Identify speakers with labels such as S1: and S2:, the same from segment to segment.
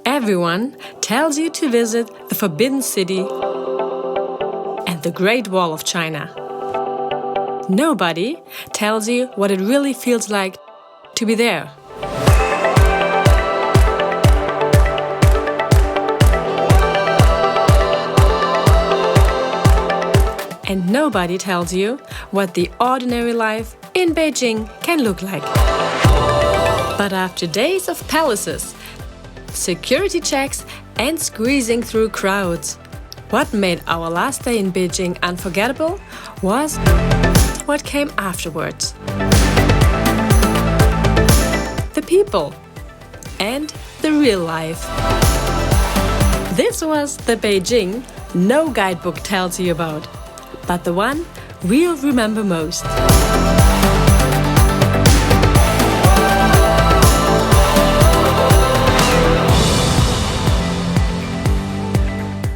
S1: Everyone tells you to visit the Forbidden City and the Great Wall of China. Nobody tells you what it really feels like to be there. And nobody tells you what the ordinary life in Beijing can look like. But after days of palaces, security checks and squeezing through crowds, what made our last day in Beijing unforgettable was what came afterwards. The people and the real life. This was the Beijing no guidebook tells you about, but the one we'll remember most.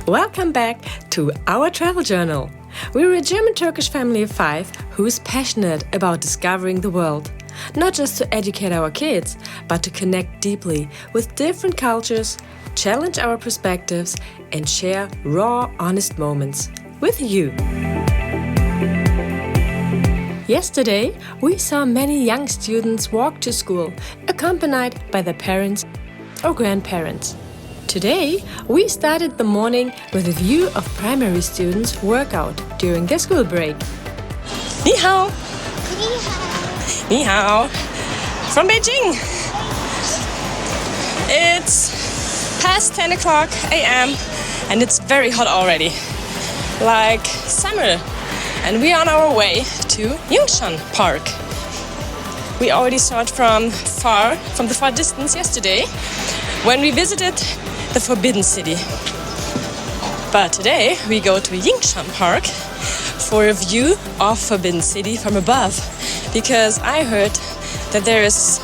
S1: Welcome back to our travel journal. We're a German-Turkish family of 5 who's passionate about discovering the world. Not just to educate our kids, but to connect deeply with different cultures, challenge our perspectives, and share raw, honest moments with you. Yesterday, we saw many young students walk to school, accompanied by their parents or grandparents. Today, we started the morning with a view of primary students' workout during their school break. Ni hao! Ni hao! From Beijing! It's past 10 o'clock a.m. and it's very hot already. Like summer. And we're on our way to Yungshan Park. We already saw it from the far distance yesterday when we visited the Forbidden City. But today we go to Yungshan Park for a view of Forbidden City from above, because I heard that there is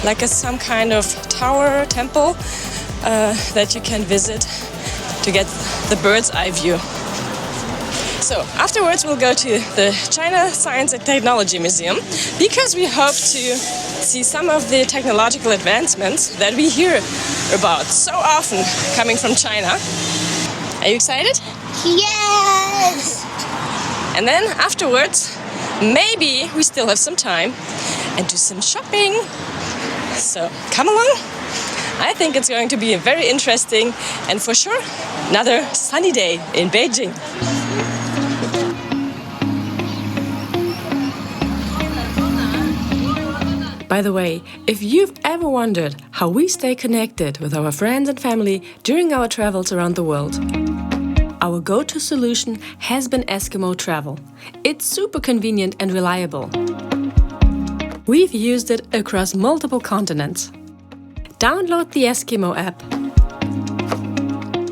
S1: like some kind of tower, temple that you can visit to get the bird's eye view. So afterwards we'll go to the China Science and Technology Museum, because we hope to see some of the technological advancements that we hear about so often coming from China. Are you excited?
S2: Yes!
S1: And then afterwards, maybe we still have some time and do some shopping. So come along. I think it's going to be a very interesting and for sure another sunny day in Beijing. By the way, if you've ever wondered how we stay connected with our friends and family during our travels around the world, our go-to solution has been Eskimo Travel. It's super convenient and reliable. We've used it across multiple continents. Download the Eskimo app.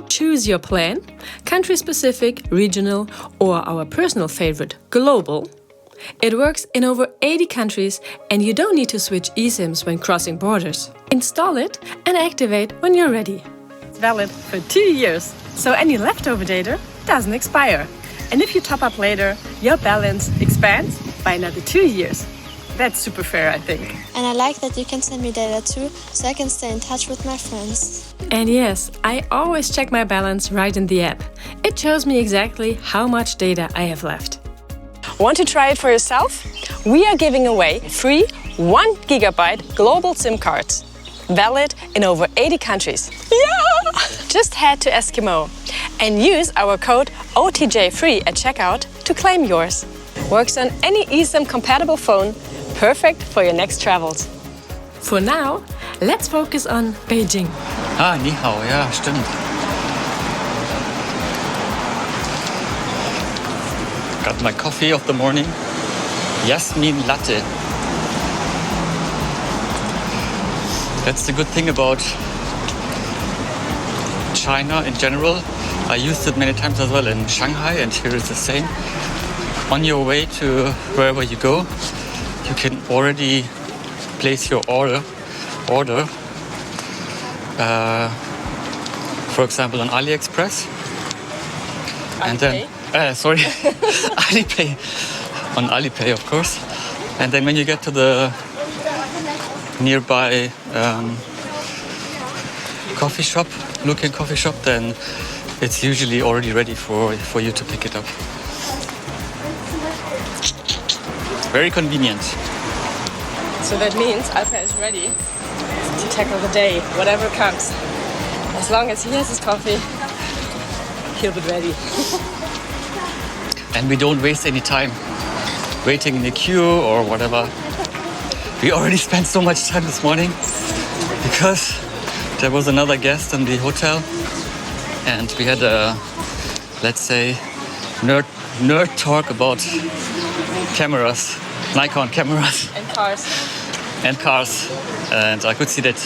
S1: Choose your plan, country-specific, regional, or our personal favorite, global. It works in over 80 countries and you don't need to switch eSIMs when crossing borders. Install it and activate when you're ready. It's valid for 2 years, so any leftover data doesn't expire. And if you top up later, your balance expands by another 2 years. That's super fair, I think.
S2: And I like that you can send me data too, so I can stay in touch with my friends.
S1: And yes, I always check my balance right in the app. It shows me exactly how much data I have left. Want to try it for yourself? We are giving away free 1 GB global SIM cards, valid in over 80 countries. Yeah! Just head to Eskimo and use our code OTJFree at checkout to claim yours. Works on any eSIM compatible phone, perfect for your next travels. For now, let's focus on Beijing.
S3: Ni hao, ja, stimmt. Got my coffee of the morning, Jasmine latte. That's the good thing about China in general. I used it many times as well in Shanghai, and here is the same. On your way to wherever you go, you can already place your order. For example, on AliExpress. And then, Alipay. On Alipay, of course. And then when you get to the nearby coffee shop, then it's usually already ready for you to pick it up. Very convenient.
S1: So that means Alper is ready to tackle the day, whatever comes. As long as he has his coffee, he'll be ready.
S3: And we don't waste any time waiting in the queue or whatever. We already spent so much time this morning because there was another guest in the hotel and we had a, let's say, nerd talk about cameras, Nikon cameras.
S1: And cars.
S3: And I could see that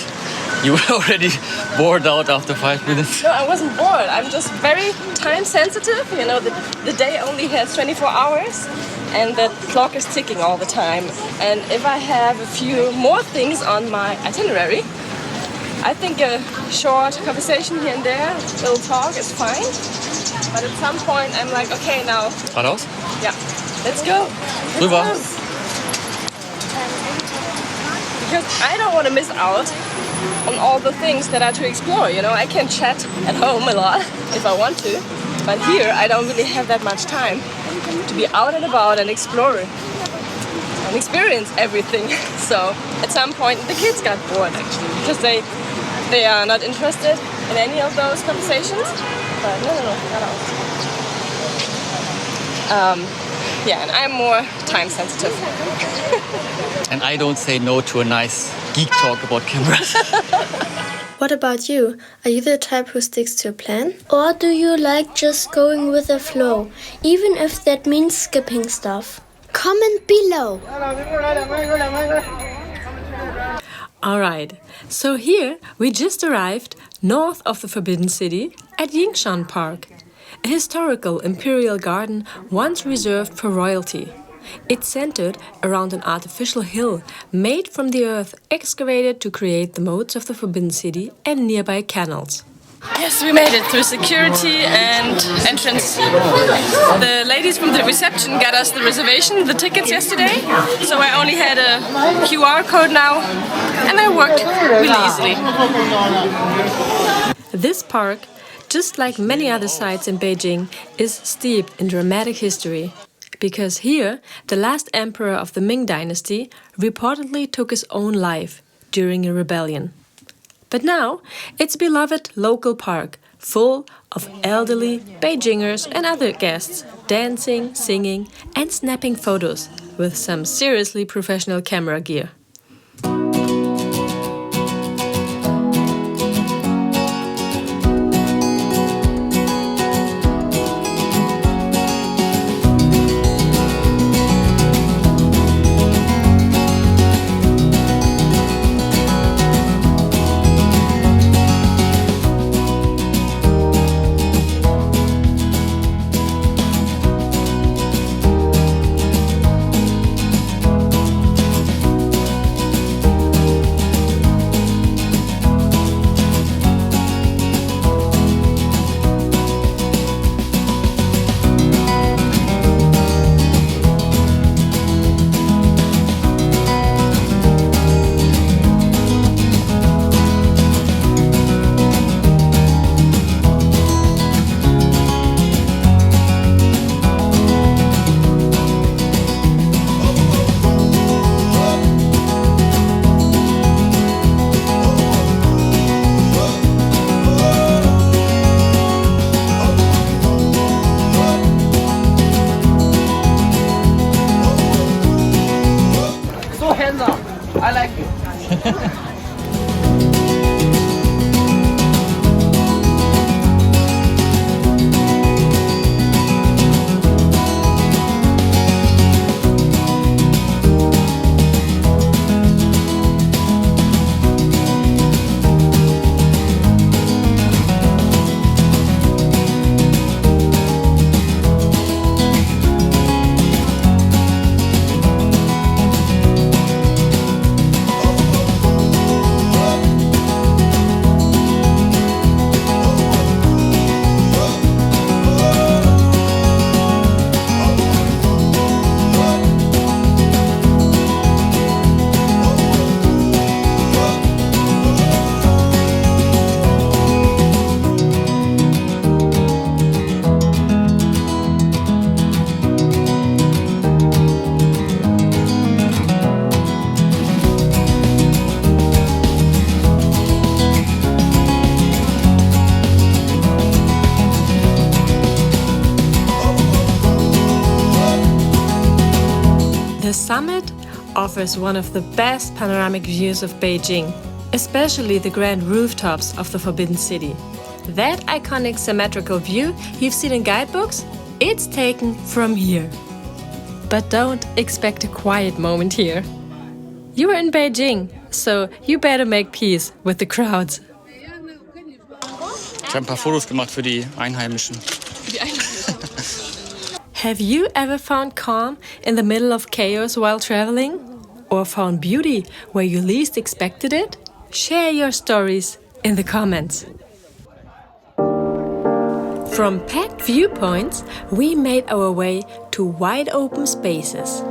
S3: you were already bored out after 5 minutes.
S1: No, I wasn't bored. I'm just very time sensitive. You know, the day only has 24 hours and the clock is ticking all the time. And if I have a few more things on my itinerary, I think a short conversation here and there, a little talk is fine. But at some point I'm like, okay, now.
S3: Geradeaus?
S1: Yeah, let's go.
S3: Rüber.
S1: Because I don't want to miss out on all the things that are to explore. You know, I can chat at home a lot if I want to, but here I don't really have that much time to be out and about and explore and experience everything. So at some point the kids got bored actually because they are not interested in any of those conversations. But no, not all. Yeah, and I'm more time sensitive.
S3: And I don't say no to a nice geek talk about cameras.
S2: What about you? Are you the type who sticks to a plan? Or do you like just going with the flow, even if that means skipping stuff? Comment below.
S1: Alright, so here we just arrived north of the Forbidden City at Yingshan Park, a historical imperial garden once reserved for royalty. It's centered around an artificial hill made from the earth excavated to create the moats of the Forbidden City and nearby canals. Yes, we made it through security and entrance. The ladies from the reception got us the reservation, the tickets yesterday, so I only had a QR code now, and that worked really easily. This park, just like many other sites in Beijing, is steeped in dramatic history. Because here, the last emperor of the Ming dynasty reportedly took his own life during a rebellion. But now, it's a beloved local park, full of elderly Beijingers and other guests, dancing, singing and snapping photos with some seriously professional camera gear.
S4: I like it.
S1: offers one of the best panoramic views of Beijing, especially the grand rooftops of the Forbidden City. That iconic symmetrical view you've seen in guidebooks, it's taken from here. But don't expect a quiet moment here. You are in Beijing, so you better make peace with the crowds.
S3: Ich habe ein paar Fotos gemacht für die Einheimischen.
S1: Have you ever found calm in the middle of chaos while traveling? Or found beauty where you least expected it? Share your stories in the comments. From packed viewpoints, we made our way to wide open spaces.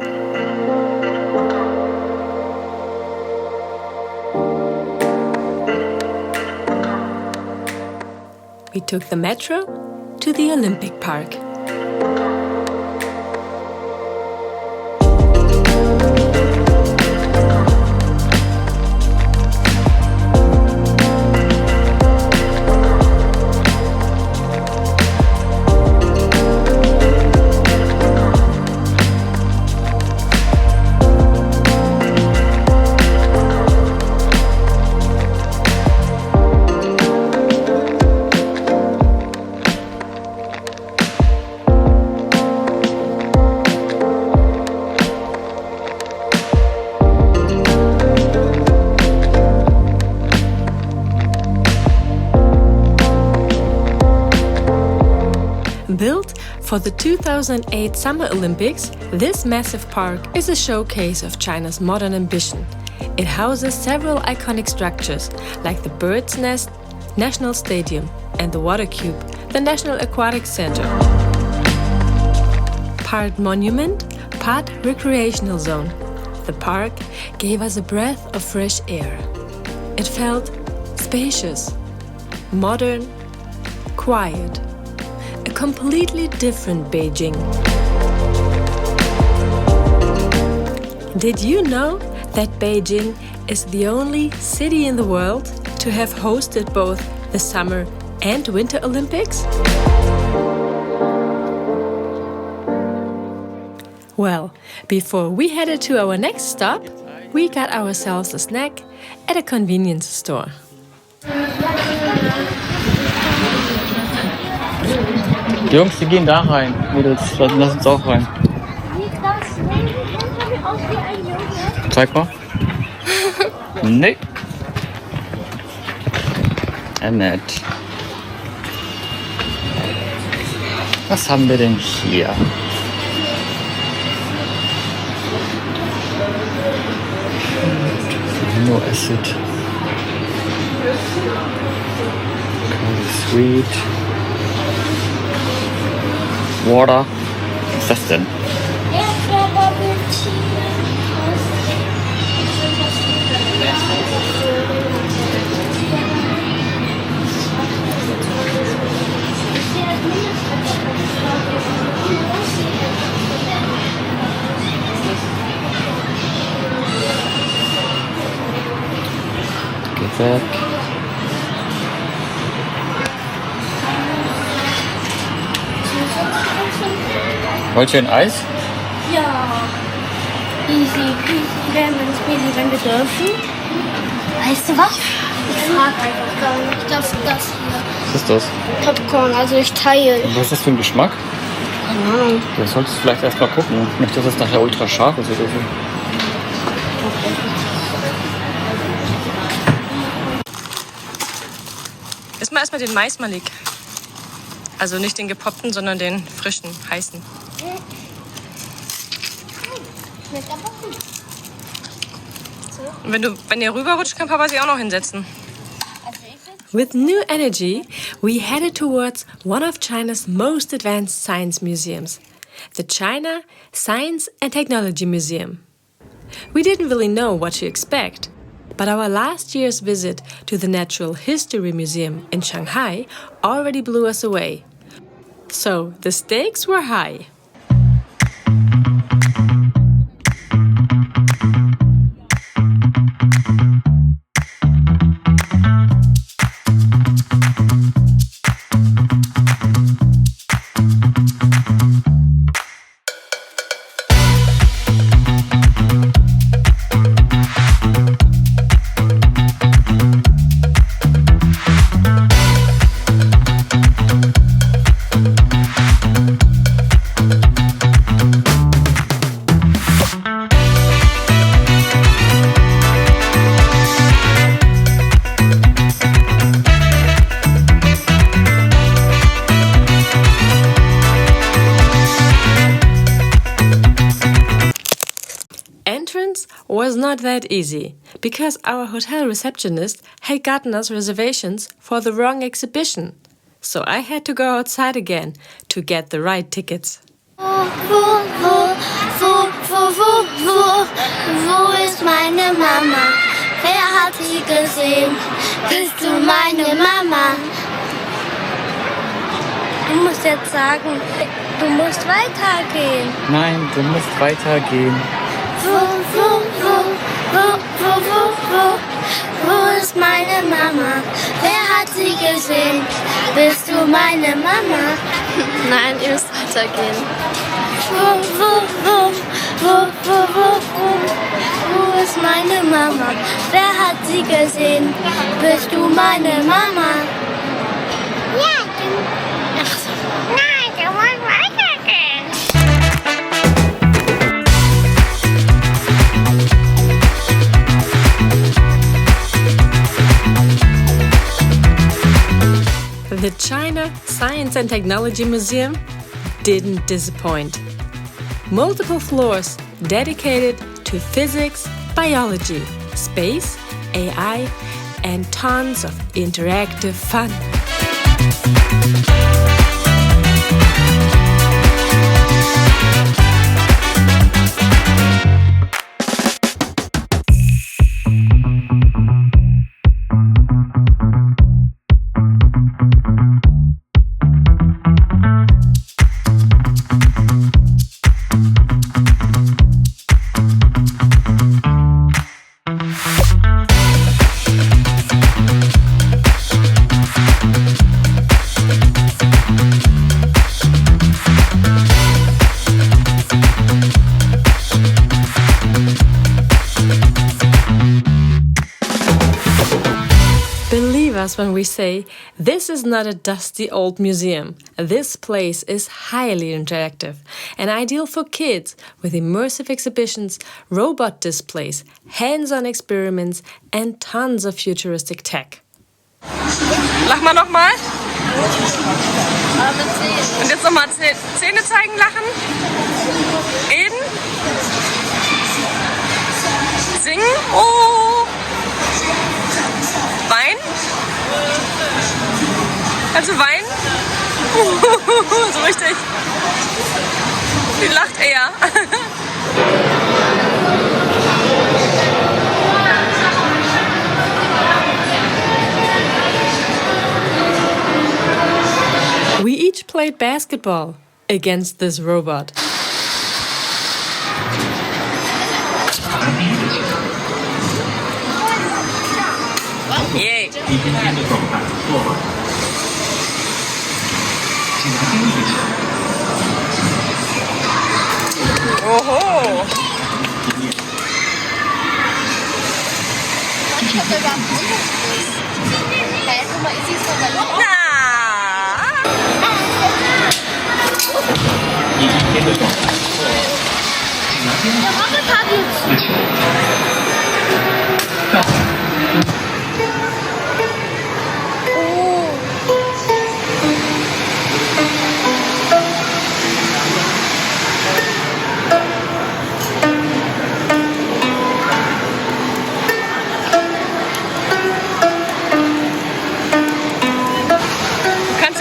S1: We took the metro to the Olympic Park. Built for the 2008 Summer Olympics, this massive park is a showcase of China's modern ambition. It houses several iconic structures like the Bird's Nest National Stadium and the Water Cube, the National Aquatic Center. Part monument, part recreational zone, the park gave us a breath of fresh air. It felt spacious, modern, quiet. A completely different Beijing. Did you know that Beijing is the only city in the world to have hosted both the Summer and Winter Olympics? Well, before we headed to our next stop, we got ourselves a snack at a convenience store.
S3: Jungs, die gehen da rein. Mädels, lass uns auch rein. Zeig mal. Nee. Nett. Was haben wir denn hier? No acid. Sweet. Water. Was ist das denn? Geht weg. Wollt ihr ein Eis?
S2: Ja. Easy peasy, lemon squeezy, wenn wir dürfen. Weißt du was? Ich mag einfach gar nicht. Das hier.
S3: Was ist das?
S2: Popcorn, also ich teile.
S3: Und was ist das für ein Geschmack?
S2: Keine Ahnung.
S3: Du solltest vielleicht erst mal gucken. Nicht, dass es nachher ultra scharf ist oder so.
S1: Isst mal erstmal den Maismalik. Also nicht den gepoppten, sondern den frischen, heißen. Und wenn ihr rüberrutscht, kann Papa sich auch noch hinsetzen. With new energy, we headed towards one of China's most advanced science museums, the China Science and Technology Museum. We didn't really know what to expect, but our last year's visit to the Natural History Museum in Shanghai already blew us away. So the stakes were high. was not that easy, because our hotel receptionist had gotten us reservations for the wrong exhibition. So I had to go outside again to get the right tickets.
S2: Wo ist meine Mama? Wer hat sie gesehen? Bist du meine Mama? Du musst jetzt sagen, du musst weitergehen.
S3: Nein, du musst weitergehen.
S2: Wo ist meine Mama? Wer hat sie gesehen? Bist du meine Mama? Nein, ihr müsst weitergehen. Wo ist meine Mama? Wer hat sie gesehen? Bist du meine Mama? Ja, ach so. Nein, du musst weitergehen.
S1: The China Science and Technology Museum didn't disappoint. Multiple floors dedicated to physics, biology, space, AI, and tons of interactive fun. Believe us when we say this is not a dusty old museum. This place is highly interactive and ideal for kids with immersive exhibitions, robot displays, hands-on experiments and tons of futuristic tech. Lach mal nochmal. Und jetzt nochmal Zähne zeigen, lachen. Reden. Singen. Oh. Weinen? Kannst du weinen? So richtig. Die lacht eher. We each played basketball against this robot. Yay! Oho!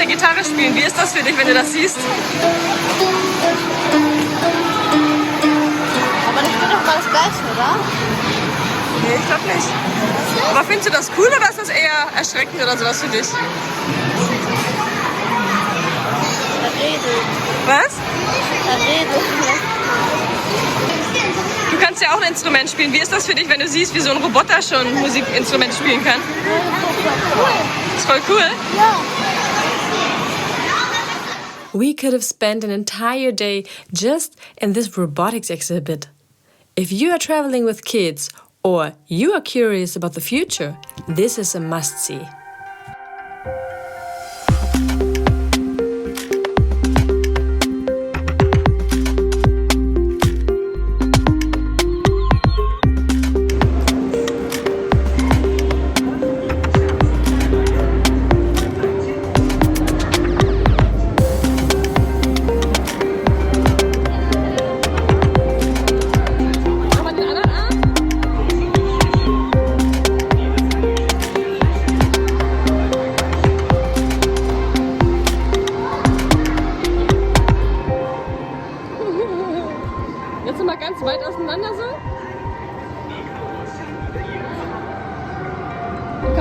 S1: Gitarre spielen. Wie ist das für dich, wenn du das siehst?
S2: Aber das wird doch mal das Gleiche, oder?
S1: Nee, ich glaube nicht. Aber findest du das cool oder ist das eher erschreckend oder sowas für dich? Was? Du kannst ja auch ein Instrument spielen. Wie ist das für dich, wenn du siehst, wie so ein Roboter schon ein Musikinstrument spielen kann? Ist voll cool.
S2: Ja.
S1: We could have spent an entire day just in this robotics exhibit. If you are traveling with kids or you are curious about the future, this is a must-see.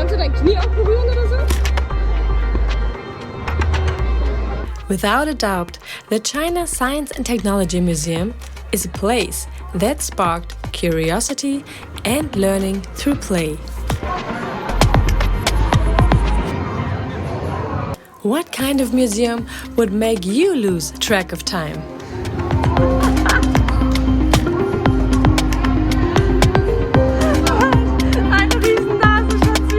S1: Kannst du dein Knie auch berühren oder so? Without a doubt, the China Science and Technology Museum is a place that sparked curiosity and learning through play. What kind of museum would make you lose track of time? Eine Riesennase, Schatzi.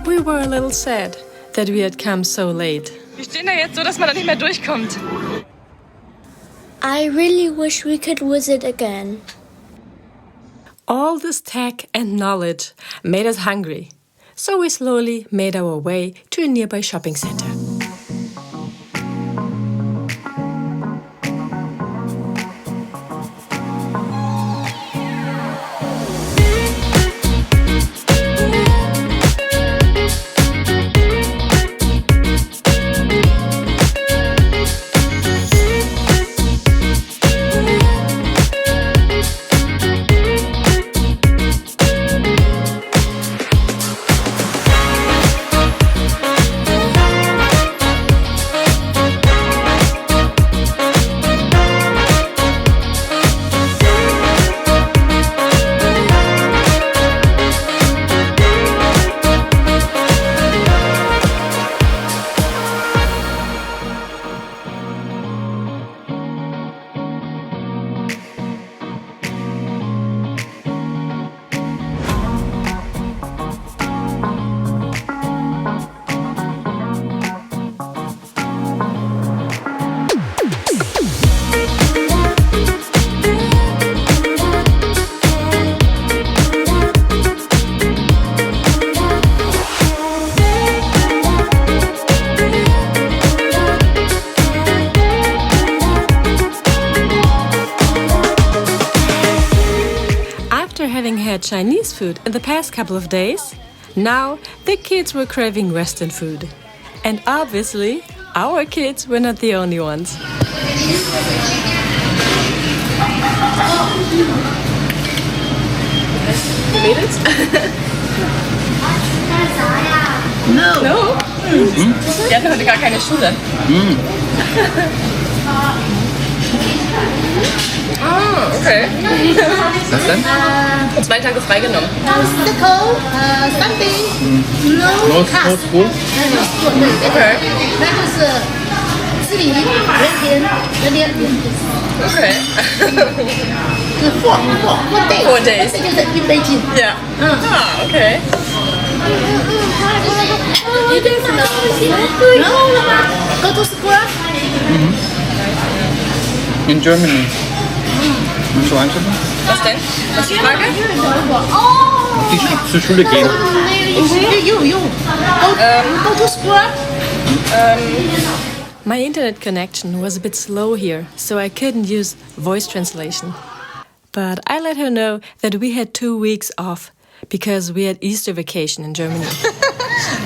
S1: We were a little sad that we had come so late. Wir stehen da jetzt so, dass man da nicht mehr durchkommt.
S2: I really wish we could visit again.
S1: All this tech and knowledge made us hungry, so we slowly made our way to a nearby shopping center. Having had Chinese food in the past couple of days, now the kids were craving Western food. And obviously, our kids were not the only ones. Die Mädels?
S4: No.
S1: No? Die hatten heute gar keine Schule. Ah, okay.
S3: Was denn?
S1: 2 Tage freigenommen.
S3: No school?
S1: Okay. Okay. 4 days. Yeah. Ah, okay.
S2: Go to school?
S3: In Germany. Musst du einschätzen?
S1: Was denn? Was ist die Frage?
S3: Die zur Schule gehen.
S2: Go to school?
S1: My internet connection was a bit slow here, so I couldn't use voice translation. But I let her know that we had 2 weeks off because we had Easter vacation in Germany.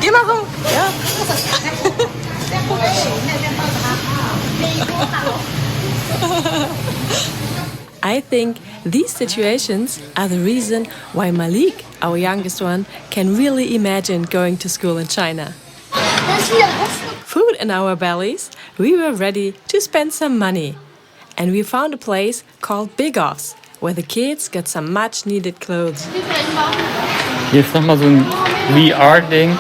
S1: Geh mal rum! Ja. I think these situations are the reason why Malik, our youngest one, can really imagine going to school in China. Food in our bellies, we were ready to spend some money. And we found a place called Big Offs, where the kids got some much needed clothes.
S3: Hier ist nochmal so ein VR-Ding.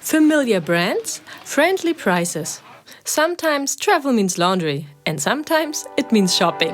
S1: Familiar brands, friendly prices. Sometimes travel means laundry, and sometimes it means shopping.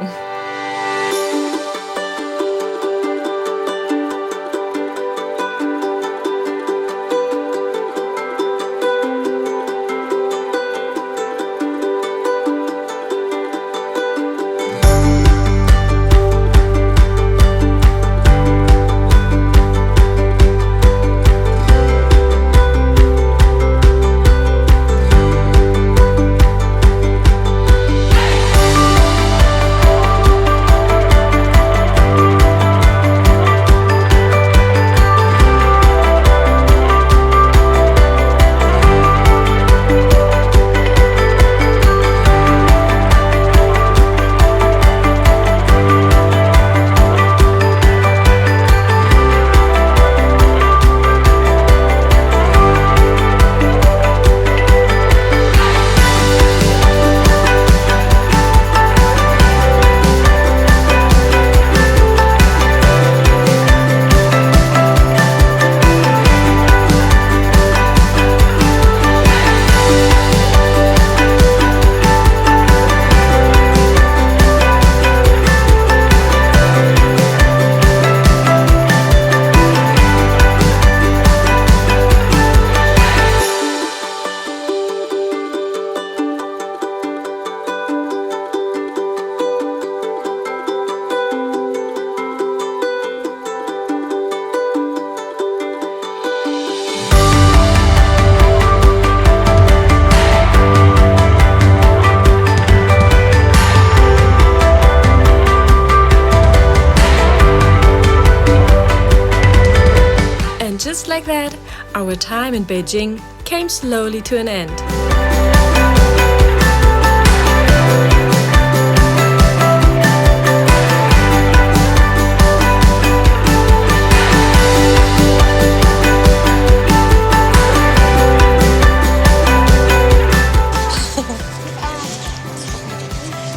S1: time in Beijing came slowly to an end.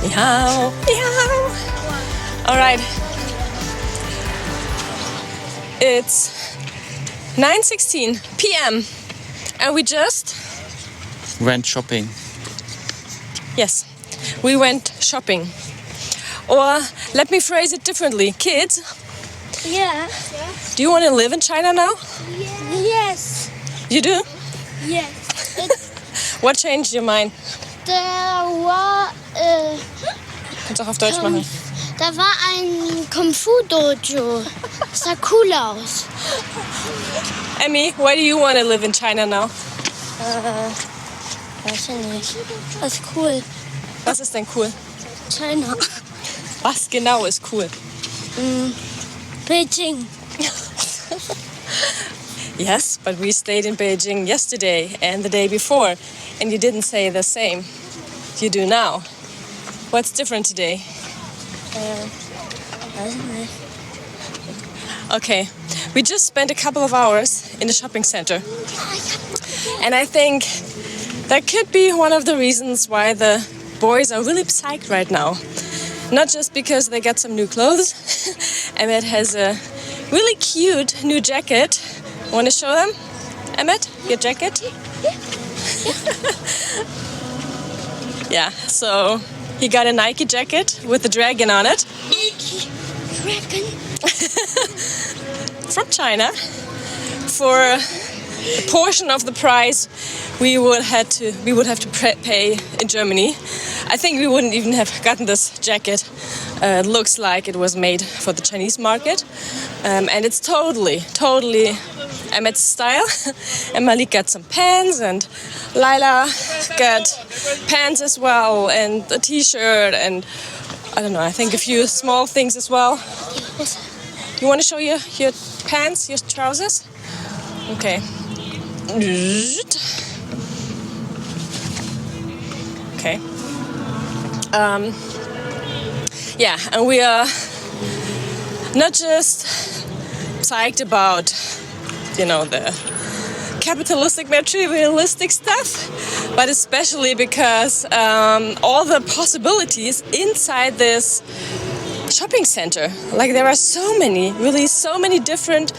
S1: Meow, meow. All right. It's 9:16 p.m. and we just,
S3: Went shopping.
S1: yes, we went shopping. Or let me phrase it differently. Kids,
S2: Yeah.
S1: do you want to live in China now?
S2: Yes.
S1: You do?
S2: Yes.
S1: What changed your mind?
S2: Da war,
S1: Kannst auch auf Deutsch machen.
S2: da war ein Kung-Fu-Dojo. Sah cool aus.
S1: Emmy, why do you want to live in China now?
S2: Weiß ich nicht. Das ist cool.
S1: Was ist denn cool?
S2: China.
S1: Was genau ist cool?
S2: Beijing.
S1: Yes, but we stayed in Beijing yesterday and the day before, and you didn't say the same. You do now. What's different today?
S2: Weiß ich nicht.
S1: Okay, we just spent a couple of hours in the shopping center. And I think that could be one of the reasons why the boys are really psyched right now. Not just because they got some new clothes. Emmett has a really cute new jacket. Want to show them? Emmett, your jacket? Yeah, so he got a Nike jacket with the dragon on it.
S2: Dragon.
S1: From China. For a portion of the price we would have to pay in Germany. I think we wouldn't even have gotten this jacket. It looks like it was made for the Chinese market, and it's totally Emmett's style. And Malik got some pants, and Lila got pants as well, and a t-shirt, and I don't know, I think a few small things as well. You want to show your pants, your trousers? Okay. Okay. Yeah, and we are not just psyched about, the capitalistic, materialistic stuff, but especially because all the possibilities inside this shopping center. Like, there are so many different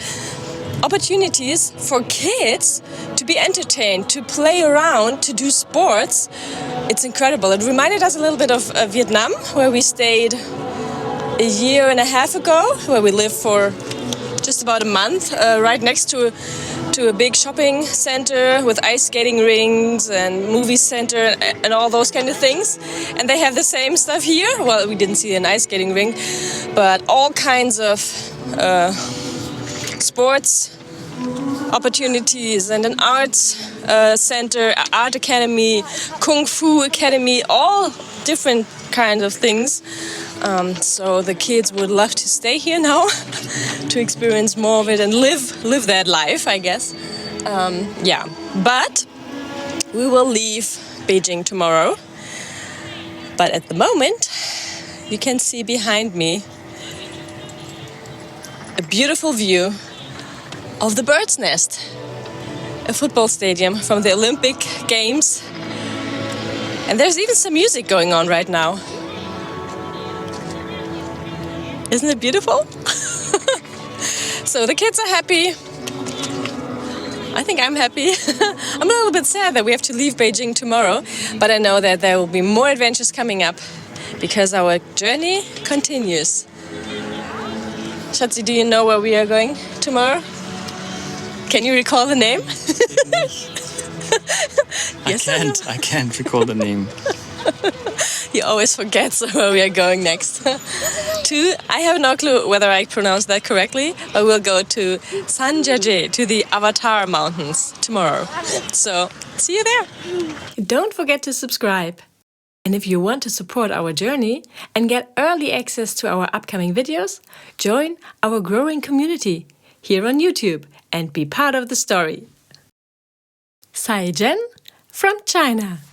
S1: opportunities for kids to be entertained, to play around, to do sports. It's incredible. It reminded us a little bit of Vietnam, where we stayed a year and a half ago, where we lived for just about a month, right next to a big shopping center with ice skating rings and movie center and all those kind of things. And they have the same stuff here. Well, we didn't see an ice skating ring, but all kinds of sports opportunities and an arts center, art academy, kung fu academy, all different kinds of things. So the kids would love to stay here now to experience more of it and live that life, I guess. Yeah, but we will leave Beijing tomorrow. But at the moment, you can see behind me a beautiful view of the Bird's Nest, a football stadium from the Olympic Games. And there's even some music going on right now. Isn't it beautiful? So the kids are happy. I think I'm happy. I'm a little bit sad that we have to leave Beijing tomorrow, but I know that there will be more adventures coming up because our journey continues. Schatzi, do you know where we are going tomorrow? Can you recall the name? Yes,
S3: I can't recall the name.
S1: He always forgets where we are going next. I have no clue whether I pronounced that correctly, but we'll go to Sanjiaje, to the Avatar Mountains tomorrow. So, see you there. Don't forget to subscribe. And if you want to support our journey and get early access to our upcoming videos, join our growing community here on YouTube and be part of the story. Sai Jen from China.